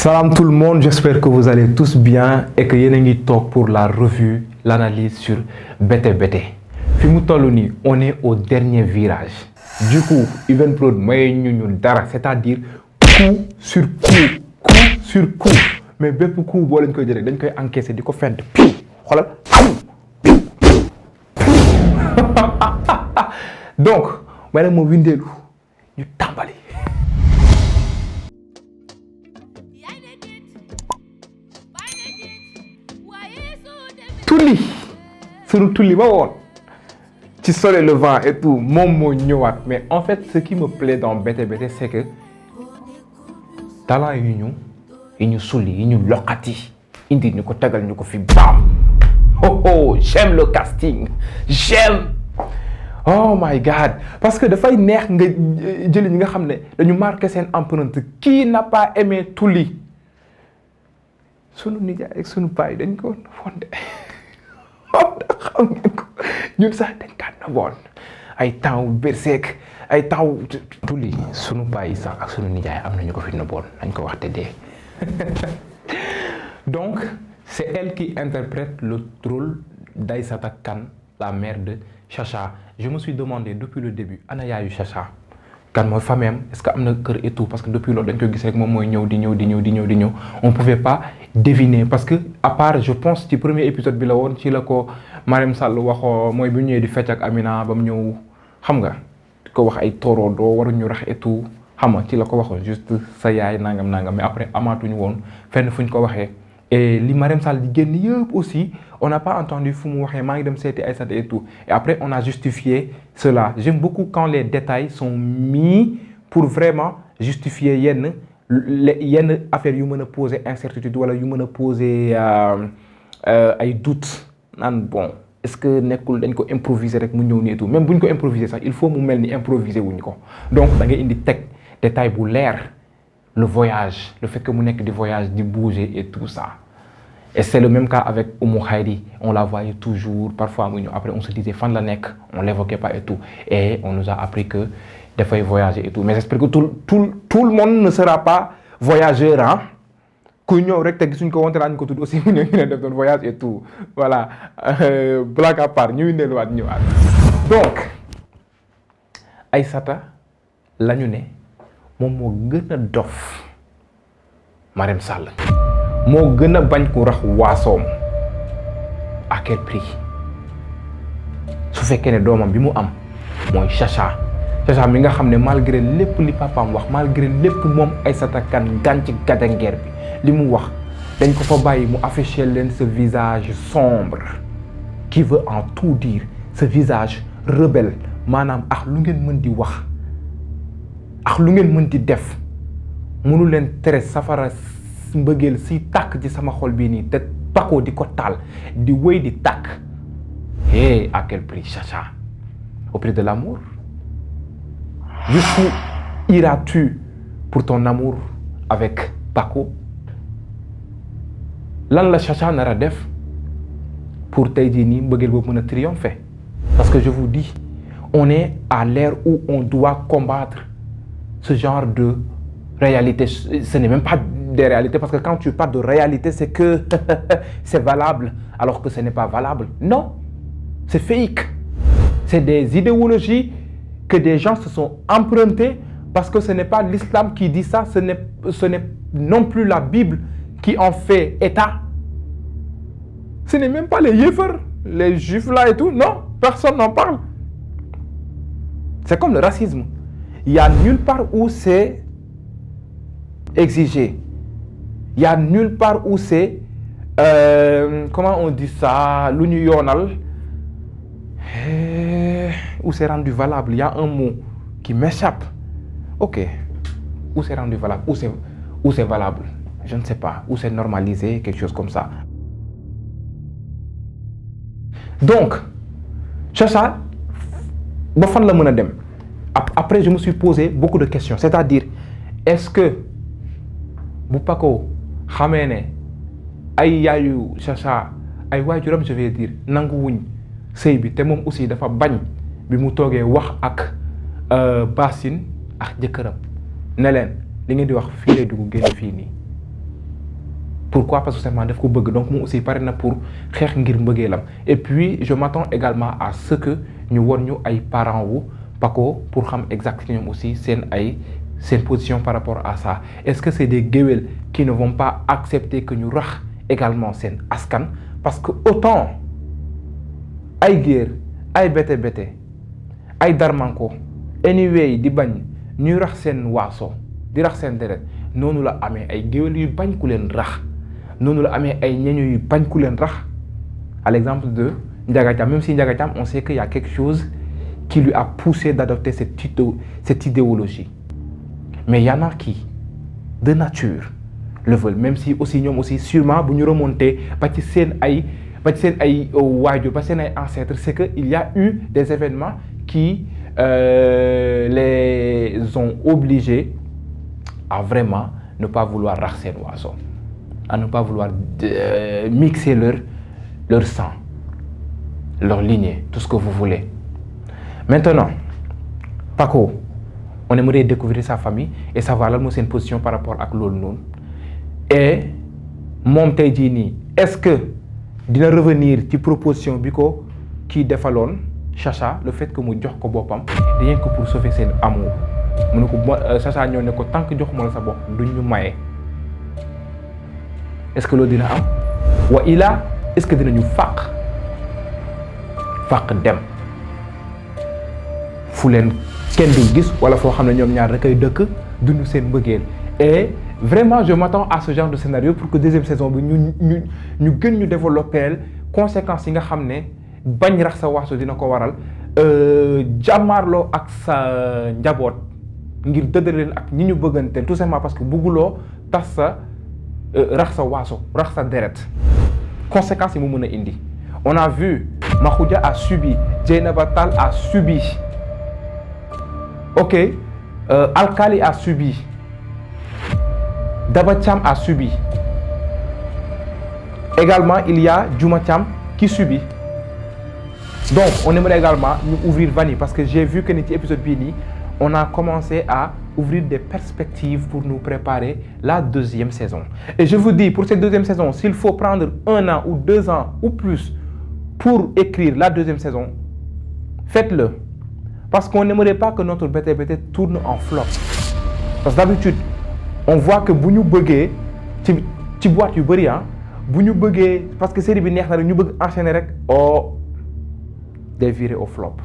Salam tout le monde, j'espère que vous allez tous bien et que yéen a ngi toog pour la revue, l'analyse sur Bété Bété. Fi mu toll nii on est au dernier virage. Du coup Evenprod may ñu dara, c'est-à-dire coup sur coup, mais bépp coup boo leen koy jëlee dañ koy encaisser di ko fent piw xoolal piw donc may nag moo windeelu ñu tàmbali. Tulli ba woon ci soleil levant et tout moom moo ñëwaat mais en fait ce qui me plaît dans Bété Bété c'est que talent yi ñu sulli yi ñu loqati indi ñu ko tegal ñu ko fi baam oh j'aime le casting j'aime oh my god parce que dafay neex nga jëli ñi nga xam ne dañu marqué seen empreinte. Qui n'a pas aimé Tulli sunu nijaay ak sunu baay dañ ko fonde xam ngeen ko ñun sax dañ kaa naboon ay temps berseek ay temps Tulli sunu baay sax ak sunu nijaay am nañu ko fi naboon dañ ko wax te dee donc c'est elle qui interprète le rôle d'Aïssata Kane, la mère de Chacha. Je me suis demandé depuis le début ana yaayu Chacha kan mooy famem est-ce que am na kër et tout parce que depuis loolu dañ koy gis rek moom mooy ñëw di ñëw on pouvait pas deviner parce que à part je pense ci premier épisode bi la woon ci la ko Marème Sall waxoo mooy bu ñëwee di fecc ak Amina ba mu ñëw xam nga di ko wax ay torodo waruñu rax et tout xam nga ci la ko waxoon juste sa yaay nangam mais après amaatuñu woon fenn fu ñu ko waxee. Et li Marème Sall di génn yëpp aussi on n'a pas entendu fu mu waxee maa ngi dem seeti Aïssata et tout et après on a justifié cela. J'aime beaucoup quand les détails sont mis pour vraiment justifier yenn affaires yu mën a poser incertitude wala yu mën a poser ay doutes naan bon est-ce que nekkul dañ ko improviser rek mu ñëw nii et tout même bu ñu ko improviser sax il faut mu mel ni improviser wuñ ko donc da ngay indi teg détail bu leer le voyage le fait que mu nekk di voyage di bouger et tout ça. Et c'est le même cas avec Oumou Khayri. On la voyait toujours, parfois après on se disait fan la nek, on l'évoquait pas et tout. Et on nous a appris que des fois il voyageait et tout. Mais j'espère que tout le monde ne sera pas voyageur, hein. Ku ñëw rek te gisuñ ko wonte lañ ko tudd aussi mu ñëw ñu def doon voyage et tout. Voilà. Blague à part, ñu ñëwaat. Donc Aïssata lañu ne moom moo gën a dof Marème Sall. moo gën a bañ ku rax waasoom à quel prix su fekkee ne doomam bi mu am mooy Chacha mi nga xam ne malgré lépp li papaam wax malgré lépp moom Aïssata Kane gànc gadangeer bi li mu wax dañ ko fa bàyyi mu afficher leen ce visage sombre qui veut en tout dire ce visage rebelle maanaam ak lu ngeen mën di wax ak lu ngeen mën di def mënu leen tere safara mbëggeel si tàkk ci sama xol bii nii te Paco di ko taal di wéy di tàkk et à quel prix Chacha au prix de l'amour jusqu'où iras-tu pour ton amour avec Paco lan la Chacha nar a def pour tey jii nii mbëggeel boobu mën a triompher parce que je vous dis on est à l'ère où on doit combattre ce genre de réalité ce n'est même pas des réalités parce que quand tu parles de réalité c'est que c'est valable alors que ce n'est pas valable non c'est fake c'est des idéologies que des gens se sont empruntées parce que ce n'est pas l'islam qui dit ça ce n'est non plus la Bible qui en fait état ce n'est même pas les yéefars les juifs là et tout non personne n'en parle c'est comme le racisme il y a nulle part où c'est exigé. Il y a nulle part où c'est comment on dit ça lu ñu yoonal où c'est rendu valable. Il y a un mot qui m'échappe. Ok. Où c'est rendu valable où c'est valable je ne sais pas où c'est normalisé quelque chose comme ça. Donc Chacha ba fan la mën a dem après je me suis posé beaucoup de questions c'est-à-dire est-ce que bu Paco xamee ne ay yaayu Chacha ay waajuram je vais dire nanguwuñ sëy bi te moom aussi dafa bañ bi mu toogee wax ak Bassine ak jëkkëram ne leen li ngeen di wax fii lay dugg génn fii nii Pourquoi? Parce que simplement daf ko bëgg donc moom aussi pare na pour xeex ngir mbëggeelam. Et puis je m'attends également à ce que ñu won ñu ay parents wu Paco pour xam exactement aussi seen position par rapport à ça. Est-ce que c'est des géwél qui ne vont pas accepter que ñu rax également seen askan? Parce que autant ay géer ay bete ay darmanko anyway di bañ ñuy rax seen waaso di rax seen deret noonu la amee ay géwél yu bañ ku leen rax noonu la amee ay ñeño yu bañ ku leen rax. À l'exemple de Ndiaga Thiam, même si Ndiaga Thiam on sait qu'il y a quelque chose qui lui a poussé d'adopter cette idéologie, mais il y en a qui de nature le veulent, même si aussi ñoom aussi sûrement bu ñu remonter ba ci seen ay waajur ba seen ay ancêtres, c'est que il y a eu des événements qui les ont obligés à vraiment ne pas vouloir rax seen waaso, à ne pas vouloir mixer leur sang, leur lignée, tout ce que vous voulez. Maintenant, Paco, on aimerait découvrir sa famille et savoir lan mooy seen position par rapport ak loolu noonu. Et moom tey jii nii est-ce que dina revenir ci proposition bi ko kii defaloon Chacha, le fait que mu jox ko boppam rien que pour sauver seen amour. mu ne ko Chacha ñëw ne ko tant que joxuma la sa bopp duñ ñu maye. Est-ce que loolu dina am wa ila est-ce que dinañu fàq dem fu leen kenn du gis wala foo xam ne ñoom ñaar rek ay dëkk dund seen mbëggeel. Et vraiment je m'attends à ce genre de scénario pour que deuxième saison bi ñu gën ñu développer conséquences yi nga xam ne bañ rax sa waaso dina ko waral jàmmaarloo ak sa njaboot ngir dëddale leen ak ñi ñu bëggante tout simplement parce que bugguloo tas sa rax sa waaso rax sa deret. Conséquences yi mu mën a indi. On a vu Makhoudia a subi, Dieynaba Tall a subi, ok, Alkali a subi, Daba Thiam a subi. Également il y a Djouma Thiam qui subit. Donc on aimerait également nous ouvrir vanille parce que j'ai vu que dans l'épisode bii on a commencé à ouvrir des perspectives pour nous préparer la deuxième saison. Et je vous dis, pour cette deuxième saison, s'il faut prendre 1 an ou 2 ans ou plus pour écrire la deuxième saison, faites-le. Parce qu'on n'aimerait pas que notre BTBT tourne en flop. Parce que d'habitude, on voit que bu ñu bëggee ci boîte yu bëri bu ñu bëggee parce que série bi neex na rek ñu bëgg enchaîner rek des virées au flop.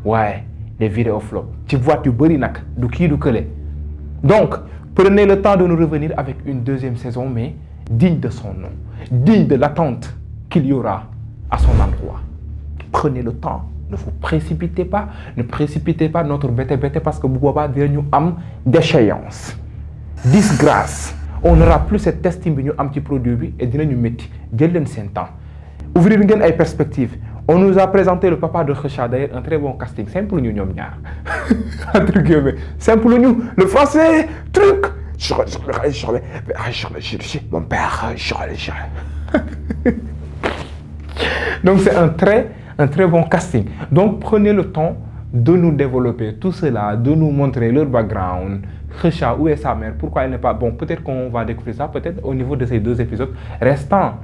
Ouais. Des vidéos flop ci boîte yu bëri nag du kii du kële. Donc prenez le temps de nous revenir avec une deuxième saison mais digne de son nom, digne de l'attente qu'il y aura à son endroit. Prenez le temps, ne vous précipitez pas, ne précipitez pas notre BTBT parce que bu boobaa dinañu am déchéance, disgrâce. On n'aura plus cette estime bi ñu am ci produit bi et dinañu métti. Jël leen seen temps, ouvrir ngeen ay perspectives. On nous a présenté le papa de Kheucha, d'ailleurs un très bon casting. Simple ñu ñoom ñaar entre guillemets simple ñu le français truc mon père. Donc c'est un très bon casting. Donc prenez le temps de nous développer tout cela, de nous montrer leur background. Kheucha, où est sa mère? Pourquoi elle n'est pas bon? Peut-être qu'on va découvrir ça peut-être au niveau de ces 2 épisodes restants.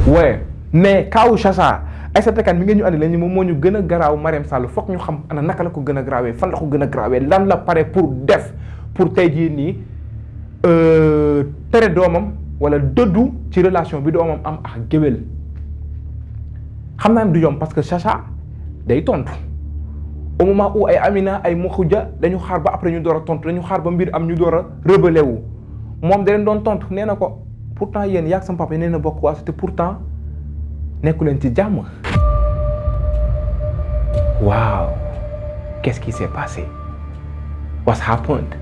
Ouais, mais kaw Chacha Aïssata Kane mi ngeen ñu andi la ñu moom moo ñu gën a garaaw Marème Sall foog ñu xam ana naka la ko gën a garaawee fan la ko gën a garaawee lan la pare pour def pour tey jii nii tere doomam wala dëddu ci relation bi doomam am ak géwél. xam naa ne du yomb parce que Chacha day tontu au moment où ay Amina ay Makhoudia dañu xaar ba après ñu door a tontu dañu xaar ba mbir am ñu door a rebelle wu moom da leen doon tontu nee na ko pourtant yéen yaa ak sama papa yi nee na bokk waa te pourtant nekku leen ci jàmm. Wow, qu'est-ce qui s'est passé? What's happened?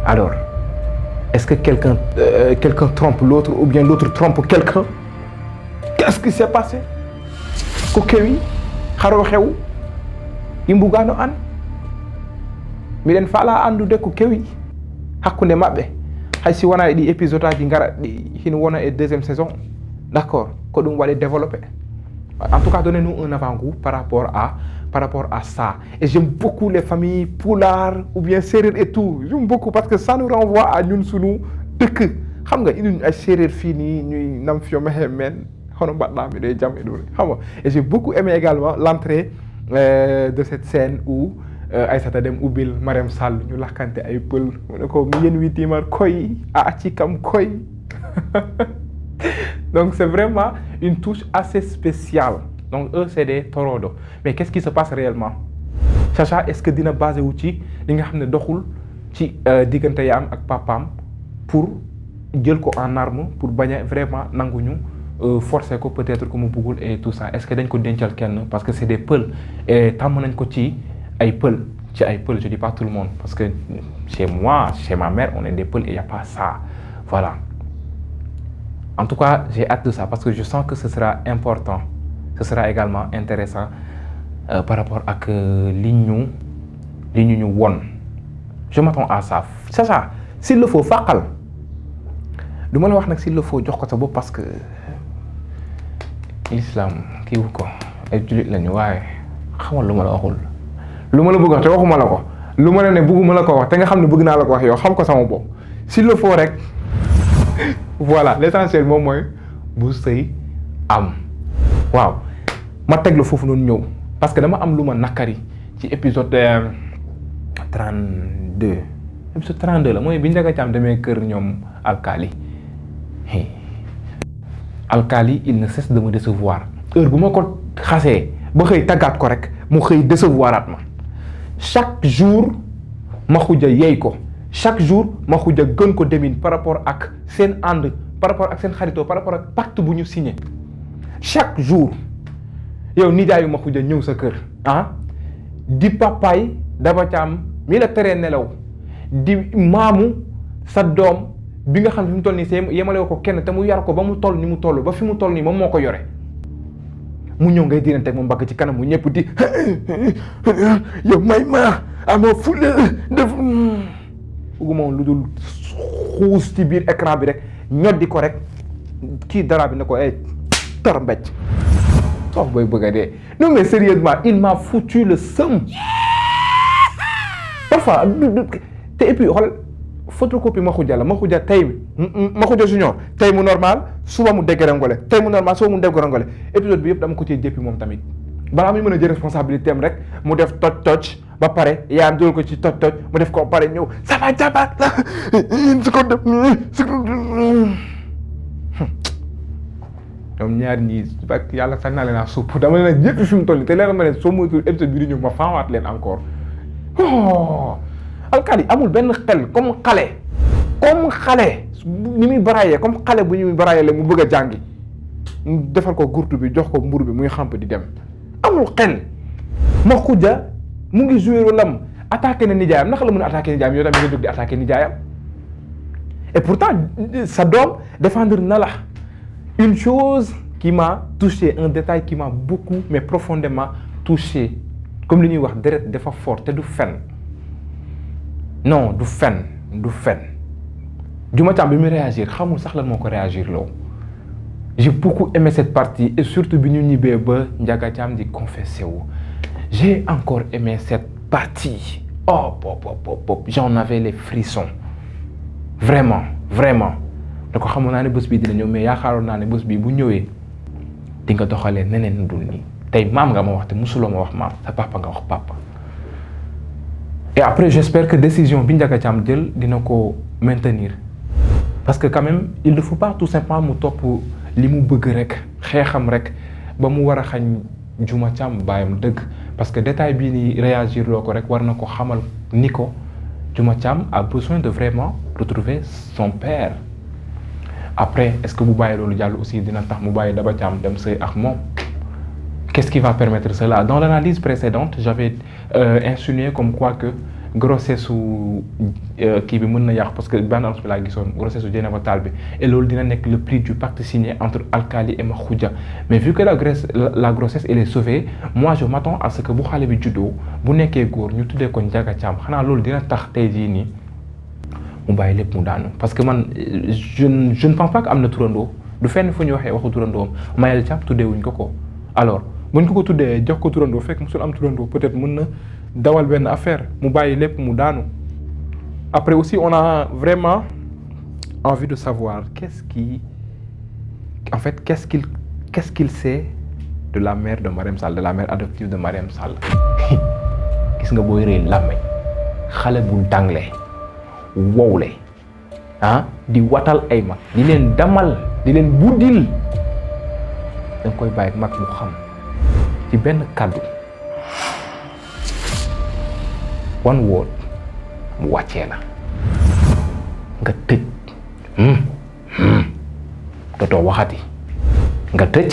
Alors, est-ce que quelqu'un trompe l'autre ou bien l'autre trompe quelqu'un? Qu'est-ce qui s'est passé? Ko kewi xaro xew imbugano an miɗen faala andude ko kewi hakkunde maɓɓe hay si wona e ɗi épisode aji ngara ɗi hino wona e deuxième saison. D'accord, ko ɗum waɗi développé. En tout cas, donnez-nous un avant-goût par rapport à ça. Et j'aime beaucoup les familles Pulaar ou bien Sérère et tout. J'aime beaucoup parce que ça nous renvoie à ñun sunu dëkk xam nga indi ay séeréer fii nii ñuy nam fio mexe men xono mbaɗɗa mi day jam et loolu xam nga et j'ai beaucoup aimé également l'entrée de cette scène où Aïssata dem ubbil Mariam Sall ñu lakkante ay pël mu ne ko mi yen witimar koy a accikam koy donc c'est vraiment une touche assez spéciale donc eux c'est des torodo mais qu'est-ce qui se passe réellement Chacha est-ce que dina basé wu ci li nga xam ne doxul ci diggante yaam ak papaam pour jël ko en arme pour bañ a vraiment nanguñu forcer ko peut-être que mu bëggul et tout ça est-ce que dañ ko dencal kenn parce que c'est des pël et tàmm nañ ko ci ay pël je dis pas tout le monde parce que chez moi chez ma mère on est des pël et y a pas ça voilà en tout cas j'ai hâte de ça parce que je sens que ce sera important ce sera également intéressant par rapport ak li ñu won je m'attends à ça Chacha s'il le faut fàqal du ma la wax nag s'il le faut jox ko sa bopp parce que l'islam kii wu ko ay jullit lañu waaye xamal lu ma la waxul lu ma la bëgg wax te waxuma la ko lu ma la ne bëgguma la ko wax te nga xam ne bëgg naa la ko wax yow xam ko sama bopp s'il le faut rek voilà l'essentiel moom mooy bu sëy am waaw ma teg la foofu noonu ñëw parce que dama am lu ma nakari ci épisode 32 épisode 32 la mooy bi Ndiaga Thiam demee kër ñoom alkaali alkaali il ne cesse de me décevoir heure bu ma ko xasee ba xëy tàggaat ko rek mu xëy décevoiraat ma chaque jour ma xuja yey ko chaque jour ma xuja gën ko demin par rapport ak seen ànd par rapport ak seen xaritoo par rapport ak pacte bu ñu signé chaque jour yow nijaayu ma xuja ñëw sa kër di papaay Daba Thiam mi la teree nelaw di maamu sa doom bi nga xam ne fi mu toll nii see yemale ko kenn te mu yar ko ba mu toll ni mu toll ba fi mu toll nii moom moo ko yore mu ñëw ngay diirante ak moom mbagg ci kanam mu ñëpp di yow may ma amoo fule def bëgguma woon lu dul xuus ci biir écran bi rek ñoddi ko rek kii dara bi ne ko tar mbécc sox booy bëgg a dee non mais sérieusement il m'a foutu le seum parfois te et puis xool photocopie Makhoudia la Makhoudia tey Makhoudia junior tey mu normal suba mu déggrengolé tey mu normal suba mu déggrengolé épisode bi yëpp dama ko ciy jéppi moom tamit balaa muy mën a jël responsabilité am rek mu def toj ba pare yaa am ko ci toj mu def ko pare ñëw sama jabar su ko def ñoom ñaar ñii ak yàlla sañ naa leen a supp dama leen a jéppi fi mu toll nii te leer ma ne soo moytuwul épisode bi di ñëw ma faawaat leen encore alkaali amul benn xel comme xale ni muy baraayee comme xale bu ñuy baraayee la mu bëgg a jàngi defal ko gurtu bi jox ko mburu bi muy xamp di dem amul xel ma xuja mu ngi joué lam attaqué na nijaayam naka la mën a attaqué nijaayam yow tamit nga jóg di attaqué nijaayam et pourtant sa doom défendre na la une chose qui m'a touché un détail qui m'a beaucoup mais profondément touché comme li ñuy wax deret dafa fort te du fen non du fen Diouma Thiam bi muy réagir xamul sax lan moo ko réagir loo j'ai beaucoup aimé cette partie et surtout bi ñu ñibbee ba Ndiaga Thiam di confessé wu j'ai encore aimé cette partie j'en avais les frissons vraiment da ko xamoon naa ne bés bii dina ñëw mais yaakaaroon naa ne bés bii bu ñëwee di nga doxalee neneen dul nii tey maam nga ma wax te musuloo ma wax maam sa papa nga wax papa et après j'espère que décision bi Ndiaga Thiam jël dina ko maintenir parce que quand même il ne faut pas tout simplement mu topp li mu bëgg rek xeexam rek ba mu war a xañ Diouma Thiam bàyyam dëgg parce que détail bii ni réagir loo ko rek war na ko xamal ni ko Diouma Thiam a besoin de vraiment retrouver son père après est-ce que bu bàyyi loolu jàll aussi dina tax mu bàyyi Daba Thiam dem sëy ak moom qu'est-ce qui va permettre cela? Dans l'analyse précédente, j'avais insinué comme quoi que grossesse kii bi mën na yàq parce que bande-annonce bi laa gisoon grossesse su Dieynaba Tall bi et loolu dina nekk le prix du pacte signé entre Alkali et Makhoudia mais vu que la grossesse elle est sauvée moi je m'attends à ce que bu xale bi juddoo bu nekkee góor ñu tuddee ko Ndiaga Thiam xanaa loolu dina tax tey jii nii mu bàyyi lépp mu daanu parce que man je ne pense pas que am na turandoo du fenn fu ñu waxee waxu turandoom Mayel Thiam tuddee wuñ ko alors buñ ko tuddee jox ko turandoo fekk musul am turandoo peut-être mën na dawal benn affaire mu bàyyi lépp mu daanu après aussi on a vraiment envie de savoir qu'est-ce qu'il sait de la mère de Mariam Sall, de la mère adoptive de Mariam Sall. Gis nga booy rëy làmmeñ xale bu dangle wowle di watal ay mag di leen damal di leen buddil da nga koy bàyyi mag mu xam ci benn kàddu one word mu wàccee la nga tëj dootoo waxati nga tëj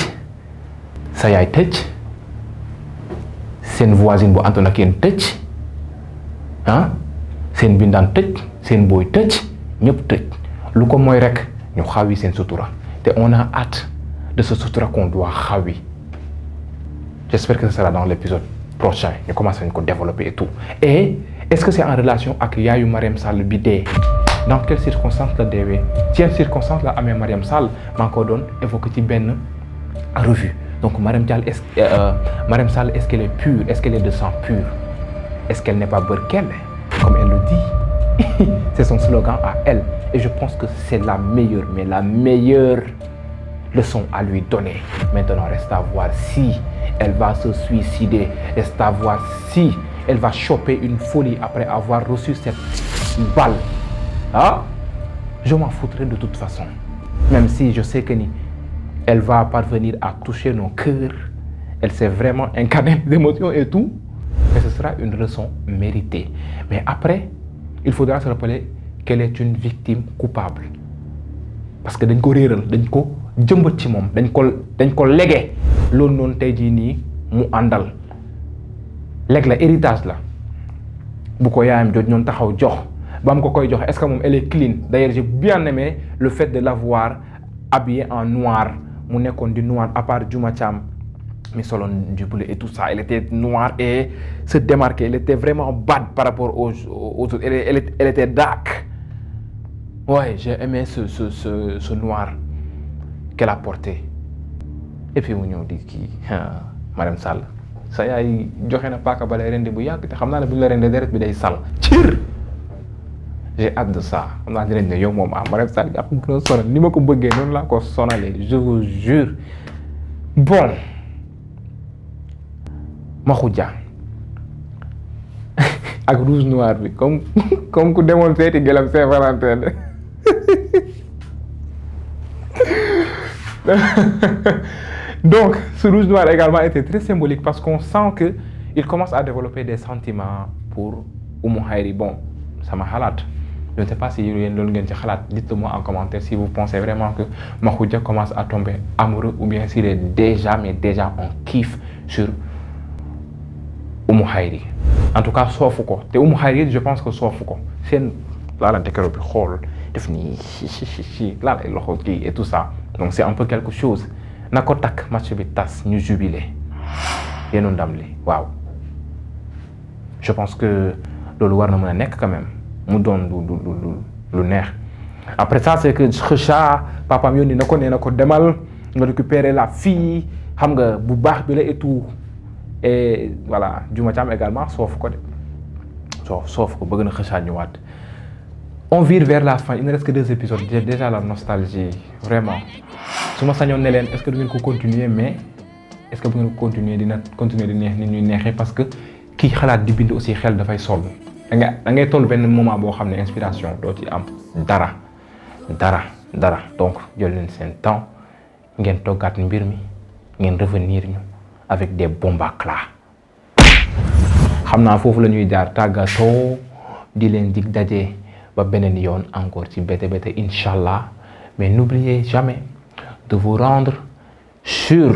sa yaay tëj seen voisine bu àndoon ak yéen tëj seen bindaan tëj seen booy tëj ñëpp tëj lu ko mooy rek ñu xawi seen sutura te on a hâte de ce sutura qu'on doit xawi. J'espère que ce sera dans l'épisode prochain ñu commencé nañ ko développer et tout. Et est-ce que c'est en relation ak yaayu Mariam Sall bi dee dans quelles circonstances la deewee ci yan circonstances la amee Mariam Sall maa ngi ko doon évoqué ci benn revue. Donc Mariam Sall est-ce qu'elle est pure, est-ce qu'elle est de sang pur, est-ce qu'elle n'est pas Berkel comme elle le dit. C'est son slogan à elle et je pense que c'est la meilleure, mais la meilleure leçon à lui donner. Maintenant reste à voir si elle va se suicider, reste à voir si elle va choper une folie après avoir reçu cette balle. Je m'en foutrai de toute façon, même si je sais que elle va parvenir à toucher nos cœurs. Elle s'est vraiment incarnée d'émotions et tout. Mais ce sera une leçon méritée. Mais après, il faudra se rappeler qu'elle est une victime coupable. Parce que dañ ko réeral, dañ ko jëmbat ci moom, dañ ko légué. Loolu noonu tey jii nii mu àndal. Leg la héritage la. Bu ko yaayam jot ñoon taxaw jox. Ba mu ko koy jox, est-ce que moom elle est clean? D'ailleurs, j'ai bien aimé le fait de l'avoir habillée en noir. Mu nekkoon di noir à part Juma Thiam mi soloon du bleu et tout ça, elle était noire et se démarquait, elle était vraiment bad par rapport aux autres, elle était dark. Ouais, j'ai aimé ce noir qu'elle a porté. Et puis mu ñëw di kii Mariam Sall sa yaay joxe na paaka ba lay rendi bu yàgg te xam naa ne bu ñu la rendee deret bi day sal cir. J'ai hâte de ça. xam naa dinañ ne yow moom Mariam Sall nga gën a sonal ni ma ko bëggee noonu laa ko sonalee je vous jure. Bon Makhoudia ak rouge noir bi comme ku demoon seeti gelam Saint-Valentin. Donc ce rouge noir également était très symbolique parce qu'on sent que il commence à développer des sentiments pour Oumou Khayri. Bon sama xalaat. Je ne sais pas si yéen loolu ngeen ci xalaat, dites-moi en commentaire si vous pensez vraiment que Makhoudia commence à tomber amoureux ou bien s'il est déjà en kiff sur Oumou Khayri. En tout cas soofu ko te Oumou Khayri je pense que soofu ko seen laalante keroog bi xool def nii laalay loxo kii et tout ça. Donc c'est un peu quelque chose. Na ko takk match bi tas ñu jubilé yéenu ndam li waaw. Je pense que loolu war na mën a nekk quand même. mu doon lu neex. Après ça c'est que Kheucha papaam yónni na ko nee na ko demal nga récupérer la fille xam nga bu baax bi la et tout et voilà Juma Thiam également soof ko de soof ko bëgg na Kheucha ñëwaat. On vire vers la fin, il ne reste que 2 épisodes. J'ai déjà la nostalgie vraiment su ma sañoon ne leen est-ce que du ngeen ko continuer mais est-ce que bu ngeen ko continuer dina continuer di neex ni ñuy neexee parce que kii xalaat di bind aussi xel dafay sol. da ngay toll benn moment boo xam ne inspiration doo ci am dara donc jël leen seen temps ngeen toggaat mbir mi ngeen revenir ñu avec des bombaclas. xam naa foofu la ñuy jaar tàggatoo di leen dig daje ba beneen yoon encore ci Bété Bété inchallah mais n'oubliez jamais de vous rendre sur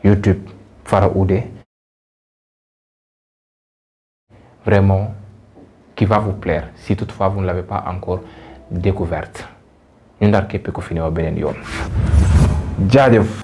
YouTube Fara Oudé. Vraiment qui va vous plaire si toutefois vous ne l'avez pas encore découverte ñu ndar képp ko fi ne wa beneen yoon jaajëf.